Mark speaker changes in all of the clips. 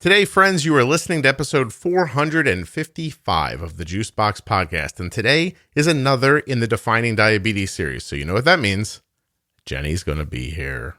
Speaker 1: Today, friends, you are listening to episode 455 of the Juicebox Podcast, and today is another in the Defining Diabetes series. So you know what that means. Jenny's going to be here.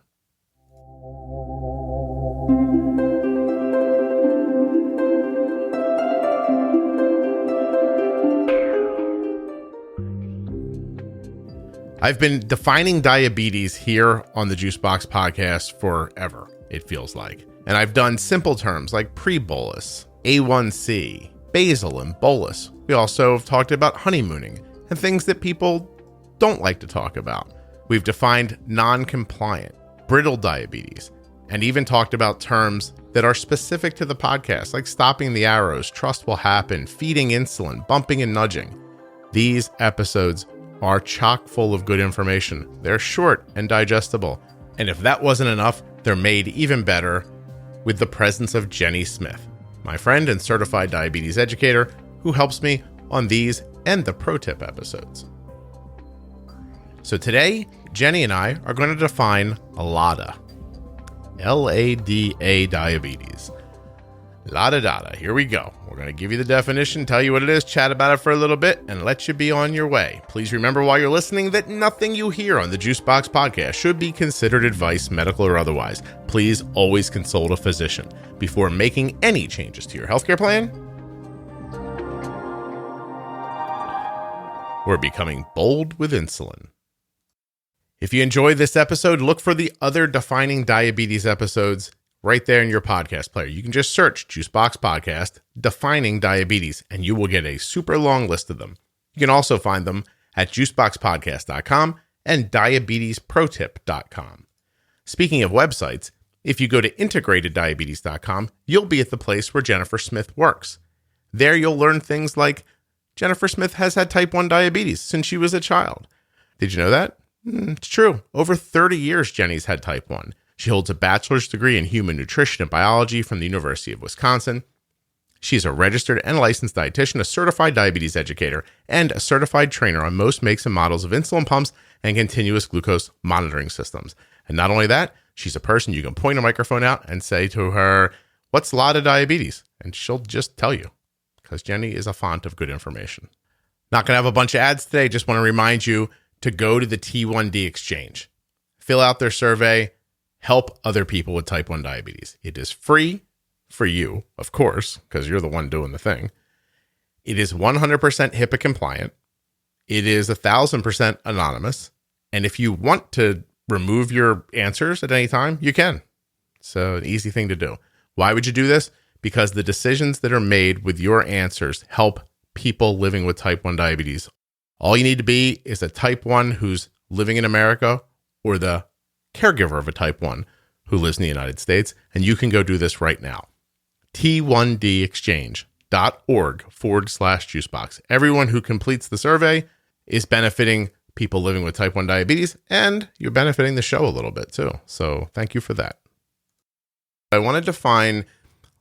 Speaker 1: I've been defining diabetes here on the Juicebox Podcast forever, it feels like. And I've done simple terms like pre-bolus, A1C, basal, and bolus. We also have talked about honeymooning and things that people don't like to talk about. We've defined non-compliant, brittle diabetes, and even talked about terms that are specific to the podcast, like stopping the arrows, trust will happen, feeding insulin, bumping and nudging. These episodes are chock full of good information. They're short and digestible. And if that wasn't enough, they're made even better with the presence of Jenny Smith, my friend and certified diabetes educator who helps me on these and the pro tip episodes. So today, Jenny and I are going to define LADA, L-A-D-A diabetes. LADA. Here we go. We're going to give you the definition, tell you what it is, chat about it for a little bit, and let you be on your way. Please remember while you're listening that nothing you hear on the Juicebox Podcast should be considered advice, medical or otherwise. Please always consult a physician before making any changes to your healthcare plan. We're becoming bold with insulin. If you enjoyed this episode, look for the other Defining Diabetes episodes right there in your podcast player. You can just search Juicebox Podcast, Defining Diabetes, and you will get a super long list of them. You can also find them at juiceboxpodcast.com and diabetesprotip.com. Speaking of websites, if you go to integrateddiabetes.com, you'll be at the place where Jennifer Smith works. There you'll learn things like Jennifer Smith has had type 1 diabetes since she was a child. Did you know that? It's true. Over 30 years, Jenny's had type 1. She holds a bachelor's degree in human nutrition and biology from the University of Wisconsin. She's a registered and licensed dietitian, a certified diabetes educator, and a certified trainer on most makes and models of insulin pumps and continuous glucose monitoring systems. And not only that, she's a person you can point a microphone out and say to her, "What's LADA diabetes?" And she'll just tell you, because Jenny is a font of good information. Not going to have a bunch of ads today. Just want to remind you to go to the T1D Exchange. Fill out their survey. Help other people with type 1 diabetes. It is free for you, of course, because you're the one doing the thing. It is 100% HIPAA compliant. It is 1,000% anonymous. And if you want to remove your answers at any time, you can. So an easy thing to do. Why would you do this? Because the decisions that are made with your answers help people living with type 1 diabetes. All you need to be is a type 1 who's living in America or the caregiver of a type 1 who lives in the United States, and you can go do this right now. T1dexchange.org/juicebox. Everyone who completes the survey is benefiting people living with type 1 diabetes, and you're benefiting the show a little bit too. So thank you for that. I want to define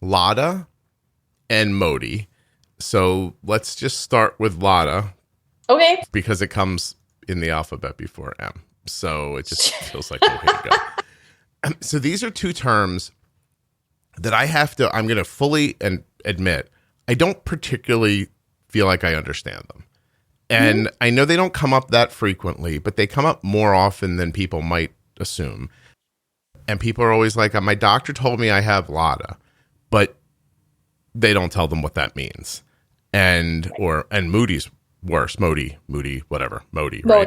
Speaker 1: LADA and MODI. So let's just start with LADA.
Speaker 2: Okay.
Speaker 1: Because it comes in the alphabet before M. So it just feels like, okay to go. So these are two terms that I'm going to fully admit, I don't particularly feel like I understand them. And I know they don't come up that frequently, but they come up more often than people might assume. And people are always like, my doctor told me I have LADA, but they don't tell them what that means. And Moody's worse, Modi, whatever, Modi. But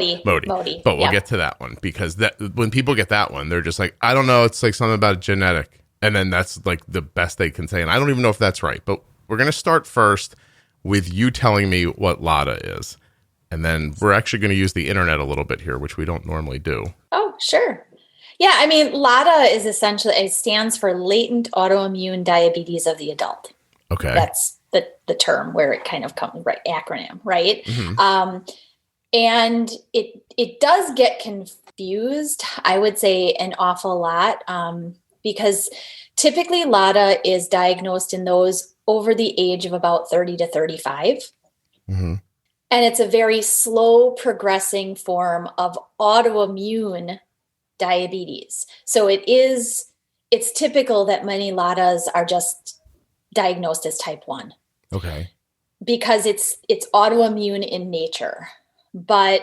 Speaker 1: we'll get to that one, because that when people get that one, they're just like, I don't know, it's like something about genetic. And then that's like the best they can say. And I don't even know if that's right. But we're going to start first with you telling me what LADA is. And then we're actually going to use the internet a little bit here, which we don't normally do.
Speaker 2: Oh, sure. Yeah, I mean, LADA is essentially, it stands for latent autoimmune diabetes of the adult.
Speaker 1: Okay.
Speaker 2: That's the term where it kind of comes, right, acronym, right?
Speaker 1: Mm-hmm.
Speaker 2: And it does get confused, I would say, an awful lot, because typically LADA is diagnosed in those over the age of about 30 to 35.
Speaker 1: Mm-hmm.
Speaker 2: And it's a very slow progressing form of autoimmune diabetes. So it's typical that many LADAs are just diagnosed as type 1.
Speaker 1: Okay.
Speaker 2: Because it's autoimmune in nature. But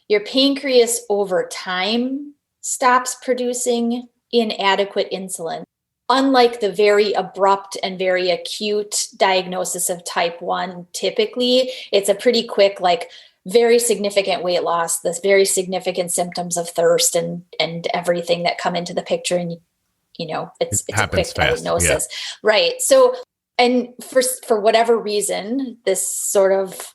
Speaker 2: your pancreas over time stops producing inadequate insulin. Unlike the very abrupt and very acute diagnosis of type 1, typically it's a pretty quick, like very significant weight loss, this very significant symptoms of thirst and everything that come into the picture. And, it's a quick
Speaker 1: fast.
Speaker 2: diagnosis. Yeah. Right. So, and for whatever reason, this sort of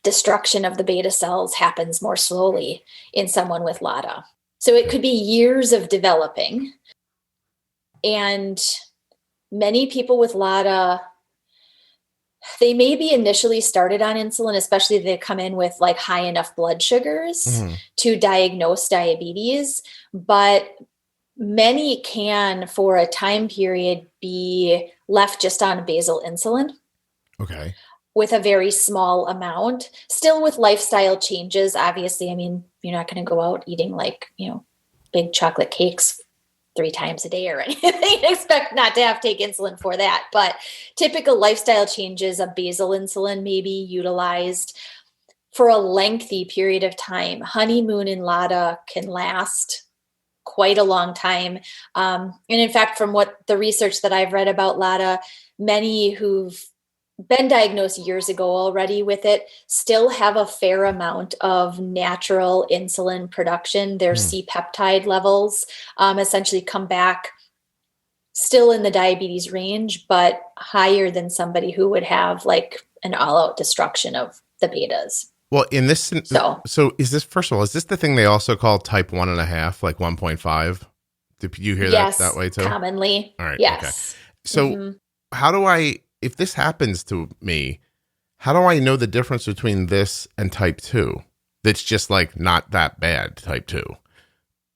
Speaker 2: destruction of the beta cells happens more slowly in someone with LADA. So it could be years of developing. And many people with LADA, they may be initially started on insulin, especially if they come in with like high enough blood sugars to diagnose diabetes. But many can, for a time period, be left just on basal insulin.
Speaker 1: Okay.
Speaker 2: With a very small amount, still with lifestyle changes. Obviously, I mean, you're not going to go out eating like, big chocolate cakes 3 times a day or anything. Expect not to have to take insulin for that. But typical lifestyle changes, a basal insulin may be utilized for a lengthy period of time. Honeymoon in LADA can last quite a long time. And in fact, from what the research that I've read about LADA, many who've been diagnosed years ago already with it still have a fair amount of natural insulin production. Their C-peptide levels essentially come back still in the diabetes range, but higher than somebody who would have like an all-out destruction of the betas.
Speaker 1: Well, in this, so is this, first of all, is this the thing they also call type 1.5, like 1.5? Did you hear that way too?
Speaker 2: Commonly.
Speaker 1: All right.
Speaker 2: Yes.
Speaker 1: Okay. So how do if this happens to me, how do I know the difference between this and type 2? That's just like not that bad, type 2.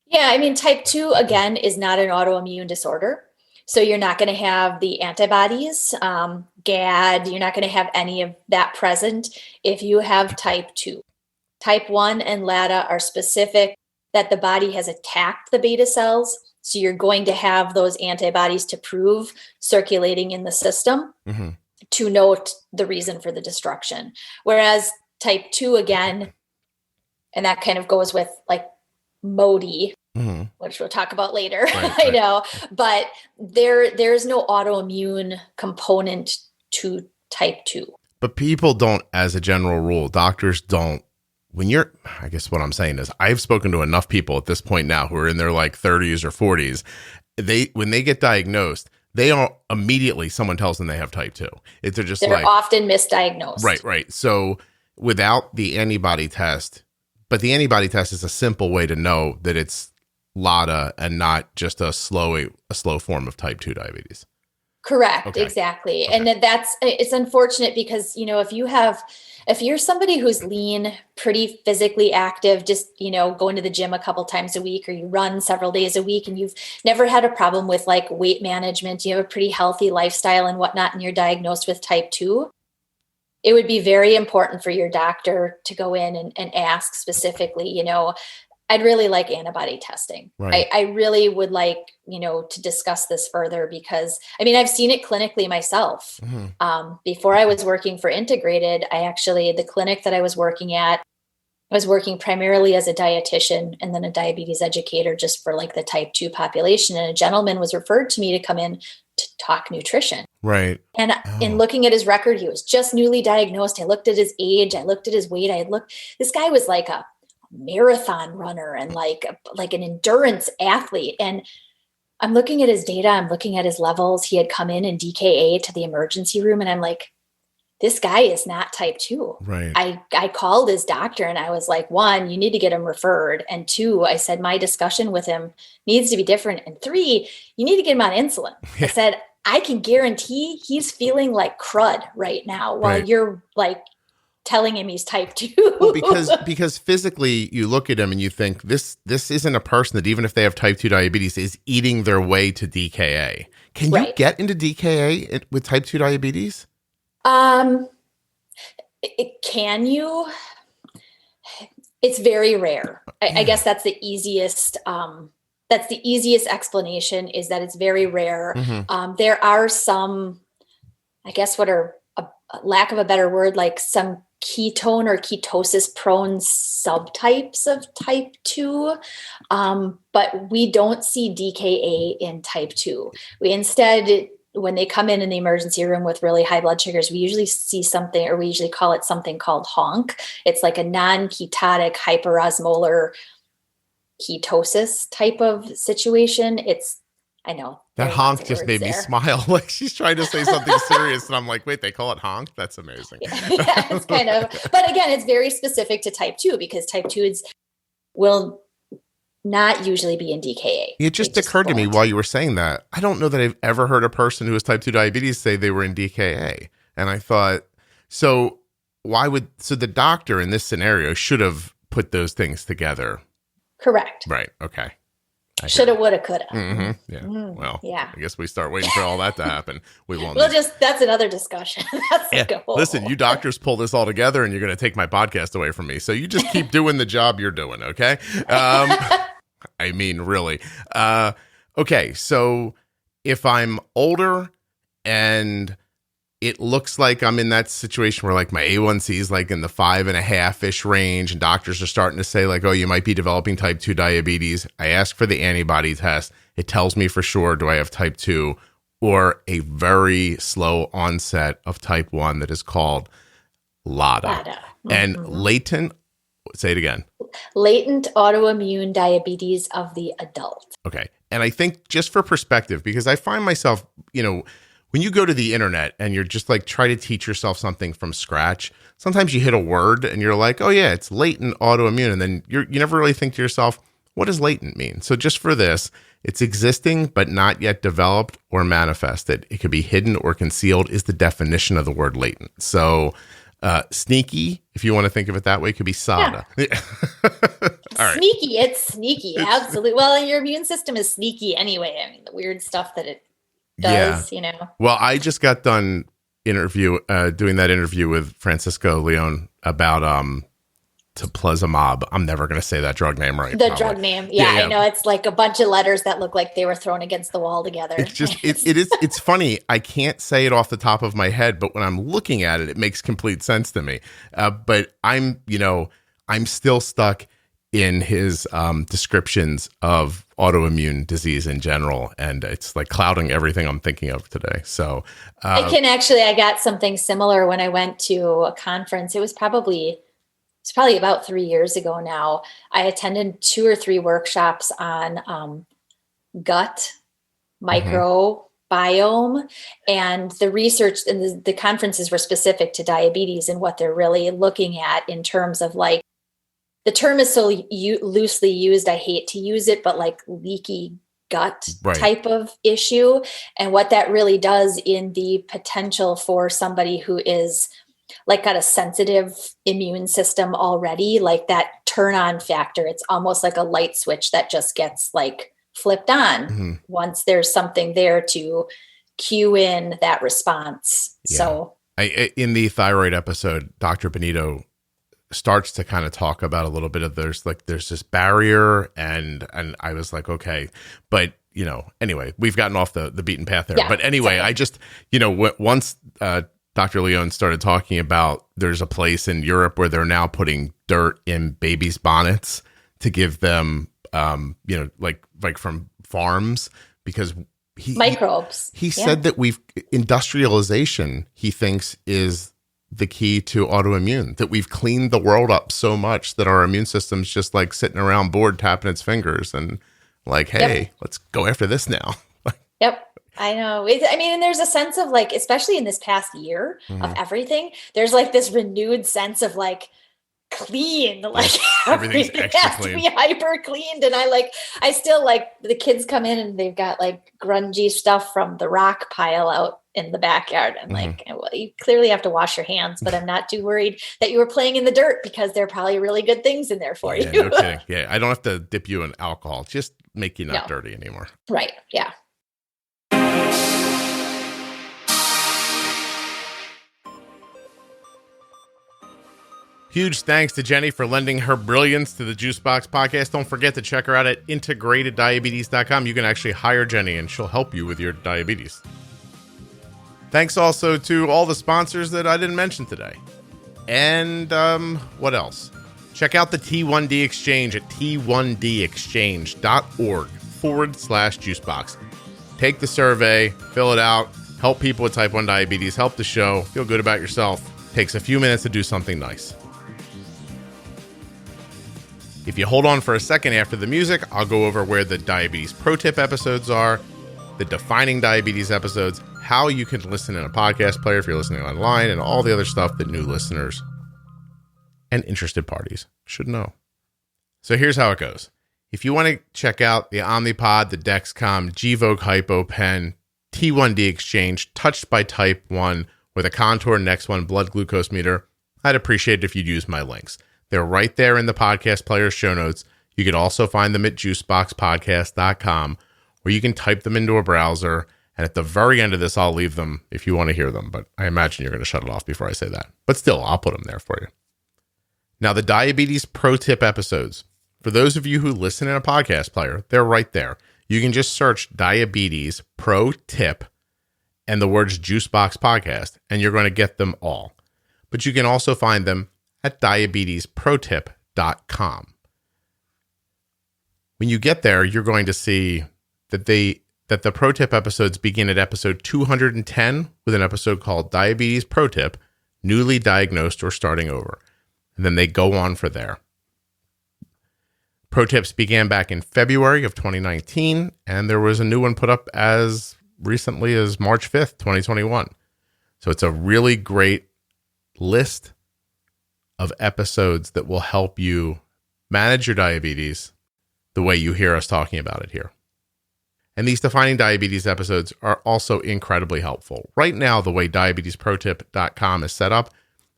Speaker 2: Yeah. I mean, type 2, again, is not an autoimmune disorder. So you're not going to have the antibodies, GAD, you're not going to have any of that present if you have type 2. Type 1 and LADA are specific that the body has attacked the beta cells. So you're going to have those antibodies to prove circulating in the system to note the reason for the destruction. Whereas type 2, again, and that kind of goes with like MODY, which we'll talk about later, I know, but there's no autoimmune component to type 2.
Speaker 1: But people don't, as a general rule, doctors don't, I guess what I'm saying is I've spoken to enough people at this point now who are in their like 30s or 40s. When they get diagnosed, they are immediately, someone tells them they have type 2. They're
Speaker 2: often misdiagnosed.
Speaker 1: Right. So without the antibody test, but the antibody test is a simple way to know that it's LADA and not just a slow form of type 2 diabetes.
Speaker 2: Correct.
Speaker 1: Okay.
Speaker 2: Exactly. Okay. And it's unfortunate because, if you're somebody who's lean, pretty physically active, just, going to the gym a couple times a week, or you run several days a week, and you've never had a problem with like weight management, you have a pretty healthy lifestyle and whatnot, and you're diagnosed with type 2, it would be very important for your doctor to go in and ask specifically, I'd really like antibody testing.
Speaker 1: Right.
Speaker 2: I really would like, to discuss this further because, I've seen it clinically myself. Before I was working for Integrated, the clinic that I was working at, I was working primarily as a dietitian and then a diabetes educator just for like the type 2 population. And a gentleman was referred to me to come in to talk nutrition.
Speaker 1: Right.
Speaker 2: And in looking at his record, he was just newly diagnosed. I looked at his age. I looked at his weight. This guy was like a marathon runner and like an endurance athlete. And I'm looking at his data. I'm looking at his levels. He had come in DKA to the emergency room. And I'm like, this guy is not type 2.
Speaker 1: Right.
Speaker 2: I called his doctor and I was like, 1, you need to get him referred. And 2, I said, my discussion with him needs to be different. And 3, you need to get him on insulin. I said, I can guarantee he's feeling like crud right now while you're like telling him he's type 2.
Speaker 1: Well, because physically you look at him and you think this isn't a person that, even if they have type 2 diabetes, is eating their way to DKA. Can you get into DKA with type 2 diabetes?
Speaker 2: Can you? It's very rare. I guess that's the easiest that's the easiest explanation, is that it's very rare. There are some, I guess, what are a lack of a better word, like some ketone or ketosis prone subtypes of type 2. But we don't see DKA in type 2. We instead, when they come in the emergency room with really high blood sugars, we usually see something, or we usually call it something called HONC. It's like a non-ketotic hyperosmolar ketosis type of situation. I know.
Speaker 1: That honk just made me smile. Like she's trying to say something serious. And I'm like, wait, they call it honk? That's amazing.
Speaker 2: Yeah, it's kind of, but again, it's very specific to type 2, because type 2s will not usually be in DKA.
Speaker 1: It just occurred to me while you were saying that. I don't know that I've ever heard a person who has type 2 diabetes say they were in DKA. And I thought, so the doctor in this scenario should have put those things together.
Speaker 2: Correct.
Speaker 1: Right. Okay.
Speaker 2: Shoulda, woulda, coulda.
Speaker 1: Yeah. Well, yeah. I guess we start waiting for all that to happen. We won't.
Speaker 2: That's another discussion. That's the goal.
Speaker 1: Listen, you doctors pull this all together and you're going to take my podcast away from me. So you just keep doing the job you're doing. Okay. I mean, really. Okay. So if I'm older and it looks like I'm in that situation where like my A1C is like in the 5.5-ish range, and doctors are starting to say like, oh, you might be developing type 2 diabetes. I ask for the antibody test. It tells me for sure, do I have type 2 or a very slow onset of type 1 that is called LADA. And latent, say it again.
Speaker 2: Latent autoimmune diabetes of the adult.
Speaker 1: Okay. And I think just for perspective, because I find myself, when you go to the internet and you're just like try to teach yourself something from scratch, sometimes you hit a word and you're like, oh yeah, it's latent autoimmune. And then you never really think to yourself, what does latent mean? So just for this, it's existing but not yet developed or manifested. It could be hidden or concealed is the definition of the word latent. So sneaky, if you want to think of it that way, could be SADA. Yeah. All right.
Speaker 2: Sneaky, it's sneaky. Absolutely. Well, your immune system is sneaky anyway. I mean, the weird stuff that it does,
Speaker 1: Well, I just got done doing that interview with Francisco Leon about teplizumab. I'm never going to say that drug name right.
Speaker 2: The drug name. Yeah, I know. It's like a bunch of letters that look like they were thrown against the wall together.
Speaker 1: It's just, it's funny. I can't say it off the top of my head, but when I'm looking at it, it makes complete sense to me. But I'm still stuck in his descriptions of autoimmune disease in general, and it's like clouding everything I'm thinking of today. So
Speaker 2: I got something similar when I went to a conference. It's probably about 3 years ago now. I attended 2 or 3 workshops on gut microbiome, and the research and the conferences were specific to diabetes and what they're really looking at in terms of like, the term is so loosely used, I hate to use it, but like leaky gut type of issue. And what that really does in the potential for somebody who is like got a sensitive immune system already, like that turn on factor, it's almost like a light switch that just gets like flipped on once there's something there to cue in that response. Yeah. So
Speaker 1: in the thyroid episode, Dr. Benito starts to kind of talk about a little bit of there's this barrier and I was like, okay, but anyway, we've gotten off the beaten path there. Yeah, but anyway, exactly. I just, once Dr. Leon started talking about there's a place in Europe where they're now putting dirt in babies' bonnets to give them, like from farms, because
Speaker 2: microbes.
Speaker 1: He said that industrialization, he thinks, is the key to autoimmune, that we've cleaned the world up so much that our immune system's just like sitting around bored, tapping its fingers and like, hey, let's go after this now.
Speaker 2: Yep. I know. And there's a sense of like, especially in this past year of everything, there's like this renewed sense of like clean, like
Speaker 1: everything's extra
Speaker 2: has
Speaker 1: clean.
Speaker 2: To be hyper cleaned. And I still like the kids come in and they've got like grungy stuff from the rock pile out in the backyard. I'm like, well, you clearly have to wash your hands, but I'm not too worried that you were playing in the dirt because there are probably really good things in there for you.
Speaker 1: No kidding. Yeah. I don't have to dip you in alcohol. Just make you not dirty anymore.
Speaker 2: Right. Yeah.
Speaker 1: Huge thanks to Jenny for lending her brilliance to the Juicebox Podcast. Don't forget to check her out at integrateddiabetes.com. You can actually hire Jenny and she'll help you with your diabetes. Thanks also to all the sponsors that I didn't mention today. And what else? Check out the T1D Exchange at t1dexchange.org/juicebox. Take the survey, fill it out, help people with type 1 diabetes, help the show, feel good about yourself. Takes a few minutes to do something nice. If you hold on for a second after the music, I'll go over where the Diabetes Pro Tip episodes are, the Defining Diabetes episodes, how you can listen in a podcast player if you're listening online, and all the other stuff that new listeners and interested parties should know. So here's how it goes. If you want to check out the Omnipod, the Dexcom, Gvoke Hypo Pen, T1D Exchange, Touched by Type 1, with a Contour Next One blood glucose meter, I'd appreciate it if you'd use my links. They're right there in the podcast player show notes. You can also find them at juiceboxpodcast.com, where you can type them into a browser. And at the very end of this, I'll leave them if you want to hear them. But I imagine you're going to shut it off before I say that. But still, I'll put them there for you. Now, the Diabetes Pro Tip episodes. For those of you who listen in a podcast player, they're right there. You can just search Diabetes Pro Tip and the words Juicebox Podcast, and you're going to get them all. But you can also find them at diabetesprotip.com. When you get there, you're going to see that the Pro Tip episodes begin at episode 210 with an episode called Diabetes Pro Tip, Newly Diagnosed or Starting Over. And then they go on for there. Pro Tips began back in February of 2019, and there was a new one put up as recently as March 5th, 2021. So it's a really great list of episodes that will help you manage your diabetes the way you hear us talking about it here. And these Defining Diabetes episodes are also incredibly helpful. Right now, the way diabetesprotip.com is set up,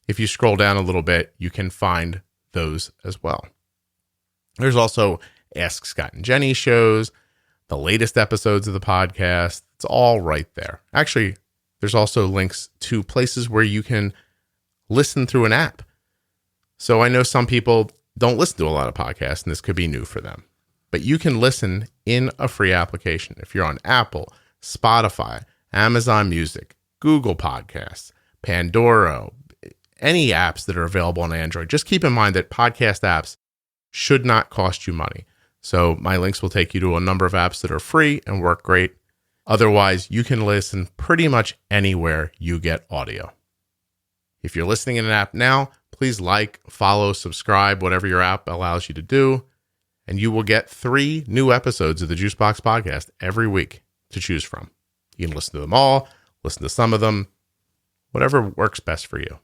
Speaker 1: if you scroll down a little bit, you can find those as well. There's also Ask Scott and Jenny shows, the latest episodes of the podcast. It's all right there. Actually, there's also links to places where you can listen through an app. So I know some people don't listen to a lot of podcasts, and this could be new for them. But you can listen in a free application. If you're on Apple, Spotify, Amazon Music, Google Podcasts, Pandora, any apps that are available on Android, just keep in mind that podcast apps should not cost you money. So my links will take you to a number of apps that are free and work great. Otherwise, you can listen pretty much anywhere you get audio. If you're listening in an app now, please like, follow, subscribe, whatever your app allows you to do, and you will get 3 new episodes of the Juicebox Podcast every week to choose from. You can listen to them all, listen to some of them, whatever works best for you.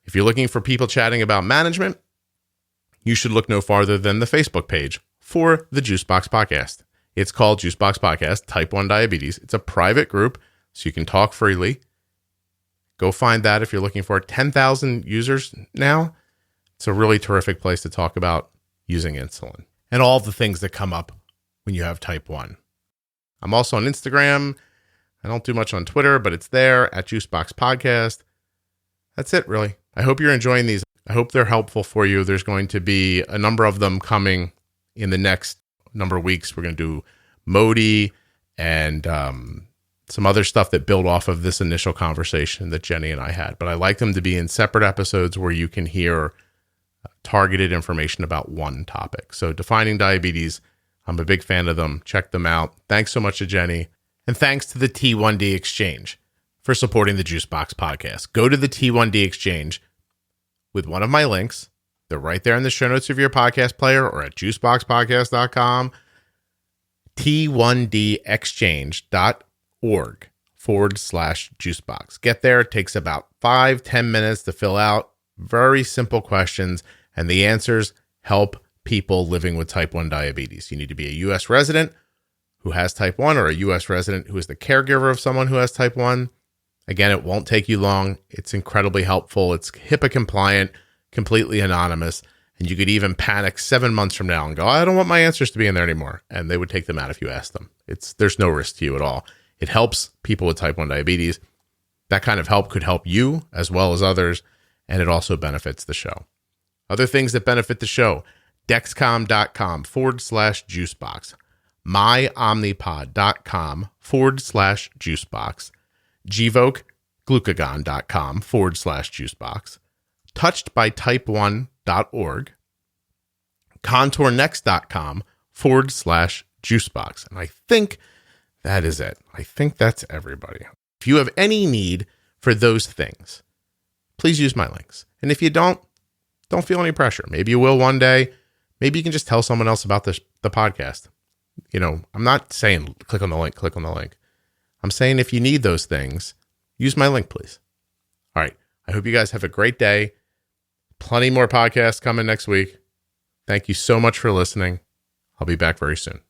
Speaker 1: If you're looking for people chatting about management, you should look no farther than the Facebook page for the Juicebox Podcast. It's called Juicebox Podcast Type 1 Diabetes. It's a private group, so you can talk freely. Go find that if you're looking for 10,000 users now. It's a really terrific place to talk about using insulin and all the things that come up when you have type 1. I'm also on Instagram. I don't do much on Twitter, but it's there at Juicebox Podcast. That's it, really. I hope you're enjoying these. I hope they're helpful for you. There's going to be a number of them coming in the next number of weeks. We're going to do Modi and some other stuff that build off of this initial conversation that Jenny and I had. But I like them to be in separate episodes where you can hear targeted information about one topic. So Defining Diabetes, I'm a big fan of them. Check them out. Thanks so much to Jenny. And thanks to the T1D Exchange for supporting the Juicebox Podcast. Go to the T1D Exchange with one of my links. They're right there in the show notes of your podcast player or at juiceboxpodcast.com. t1dexchange.org/juicebox. Get there. It takes about 5-10 minutes to fill out. Very simple questions, and the answers help people living with type 1 diabetes. You need to be a U.S. resident who has type 1 or a U.S. resident who is the caregiver of someone who has type 1. Again, it won't take you long. It's incredibly helpful. It's HIPAA compliant, completely anonymous, and you could even panic 7 months from now and go, I don't want my answers to be in there anymore. And they would take them out if you asked them. There's no risk to you at all. It helps people with type 1 diabetes. That kind of help could help you as well as others, and it also benefits the show. Other things that benefit the show, Dexcom.com/juicebox, myomnipod.com/juicebox, Gvoke Glucagon.com/juicebox, touchedbytype1.org, contournext.com/juicebox. And I think that is it. I think that's everybody. If you have any need for those things, please use my links. And if you don't feel any pressure. Maybe you will one day. Maybe you can just tell someone else about the podcast. I'm not saying click on the link. I'm saying if you need those things, use my link, please. All right. I hope you guys have a great day. Plenty more podcasts coming next week. Thank you so much for listening. I'll be back very soon.